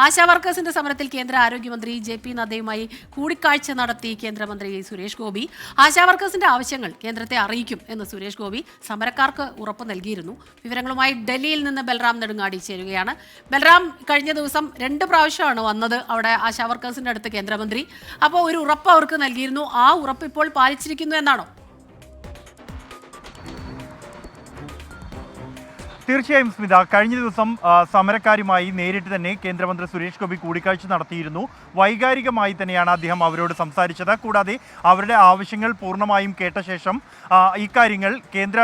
ആശാ വർക്കേഴ്സിന്റെ സമരത്തിൽ കേന്ദ്ര ആരോഗ്യമന്ത്രി ജെ.പി. നദ്ദയുമായി കൂടിക്കാഴ്ച നടത്തി കേന്ദ്രമന്ത്രി സുരേഷ് ഗോപി. ആശാ വർക്കേഴ്സിന്റെ ആവശ്യങ്ങൾ കേന്ദ്രത്തെ അറിയിക്കും എന്ന് സുരേഷ് ഗോപി സമരക്കാർക്ക് ഉറപ്പ് നൽകിയിരുന്നു. വിവരങ്ങളുമായി ഡൽഹിയിൽ നിന്ന് ബൽറാം നെടുങ്ങാടി ചേരുകയാണ്. ബൽറാം, കഴിഞ്ഞ ദിവസം 2 പ്രാവശ്യമാണ് വന്നത് അവിടെ ആശാ വർക്കേഴ്സിന്റെ അടുത്ത് കേന്ദ്രമന്ത്രി. അപ്പോൾ ഒരു ഉറപ്പ് അവർക്ക് നൽകിയിരുന്നു. ആ ഉറപ്പ് ഇപ്പോൾ പാലിച്ചിരിക്കുന്നു എന്നാണോ? തീർച്ചയായും സ്മിത, കഴിഞ്ഞ ദിവസം സമരക്കാരുമായി നേരിട്ട് തന്നെ കേന്ദ്രമന്ത്രി സുരേഷ് ഗോപി കൂടിക്കാഴ്ച നടത്തിയിരുന്നു. വൈകാരികമായി തന്നെയാണ് അദ്ദേഹം അവരോട് സംസാരിച്ചത്. കൂടാതെ അവരുടെ ആവശ്യങ്ങൾ പൂർണ്ണമായും കേട്ട ശേഷം ഇക്കാര്യങ്ങൾ കേന്ദ്ര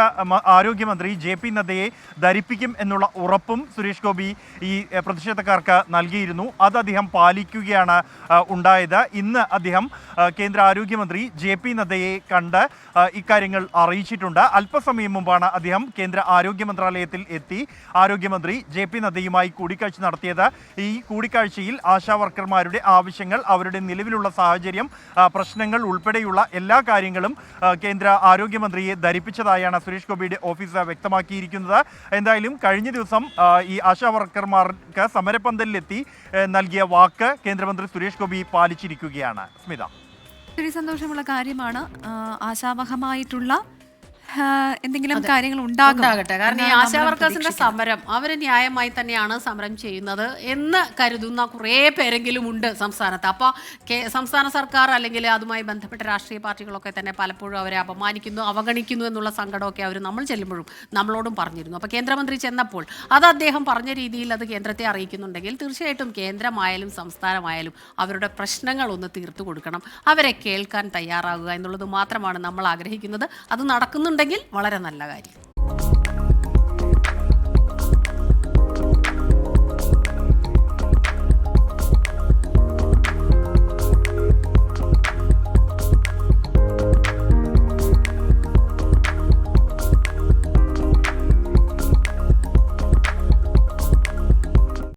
ആരോഗ്യമന്ത്രി ജെ.പി. നദ്ദയെ ധരിപ്പിക്കും എന്നുള്ള ഉറപ്പും സുരേഷ് ഗോപി ഈ പ്രതിഷേധക്കാർക്ക് നൽകിയിരുന്നു. അത് അദ്ദേഹം പാലിക്കുകയാണ് ഉണ്ടായത്. ഇന്ന് അദ്ദേഹം കേന്ദ്ര ആരോഗ്യമന്ത്രി ജെ.പി. നദ്ദയെ കണ്ട് ഇക്കാര്യങ്ങൾ അറിയിച്ചിട്ടുണ്ട്. അല്പസമയം മുമ്പാണ് അദ്ദേഹം കേന്ദ്ര ആരോഗ്യ മന്ത്രാലയത്തിൽ എത്തി ആരോഗ്യമന്ത്രി ജെ.പി. നദ്ദയുമായി കൂടിക്കാഴ്ച നടത്തിയത്. ഈ കൂടിക്കാഴ്ചയിൽ ആശാ വർക്കർമാരുടെ ആവശ്യങ്ങൾ, അവരുടെ നിലവിലുള്ള സാഹചര്യം, പ്രശ്നങ്ങൾ ഉൾപ്പെടെയുള്ള എല്ലാ കാര്യങ്ങളും കേന്ദ്ര ആരോഗ്യമന്ത്രിയെ ധരിപ്പിച്ചതായാണ് സുരേഷ് ഗോപിയുടെ ഓഫീസ് വ്യക്തമാക്കിയിരിക്കുന്നത്. എന്തായാലും കഴിഞ്ഞ ദിവസം ഈ ആശാ വർക്കർമാർക്ക് സമരപന്തലിലെത്തി നൽകിയ വാക്ക് കേന്ദ്രമന്ത്രി സുരേഷ് ഗോപി പാലിച്ചിരിക്കുകയാണ്. സ്മിത, ഒത്തിരി സന്തോഷമുള്ള കാര്യമാണ്. ആശാവഹമായിട്ടുള്ള എന്തെങ്കിലും കാര്യങ്ങൾ ഉണ്ടാകട്ടെ. കാരണം ഈ ആശാ വർക്കേഴ്സിന്റെ സമരം അവർ ന്യായമായി തന്നെയാണ് സമരം ചെയ്യുന്നത് എന്ന് കരുതുന്ന കുറേ പേരെങ്കിലും ഉണ്ട് സംസ്ഥാനത്ത്. അപ്പോൾ സംസ്ഥാന സർക്കാർ അല്ലെങ്കിൽ അതുമായി ബന്ധപ്പെട്ട രാഷ്ട്രീയ പാർട്ടികളൊക്കെ തന്നെ പലപ്പോഴും അവരെ അപമാനിക്കുന്നു, അവഗണിക്കുന്നു എന്നുള്ള സങ്കടമൊക്കെ അവർ നമ്മൾ ചെല്ലുമ്പോഴും നമ്മളോടും പറഞ്ഞിരുന്നു. അപ്പോൾ കേന്ദ്രമന്ത്രി ചെന്നപ്പോൾ അത് അദ്ദേഹം പറഞ്ഞ രീതിയിൽ അത് കേന്ദ്രത്തെ അറിയിക്കുന്നുണ്ടെങ്കിൽ തീർച്ചയായിട്ടും കേന്ദ്രമായാലും സംസ്ഥാനമായാലും അവരുടെ പ്രശ്നങ്ങൾ ഒന്ന് തീർത്തു കൊടുക്കണം, അവരെ കേൾക്കാൻ തയ്യാറാകുക എന്നുള്ളത് മാത്രമാണ് നമ്മൾ ആഗ്രഹിക്കുന്നത്. അത് നടക്കുന്നുണ്ടെങ്കിൽ വളരെ നല്ല കാര്യം.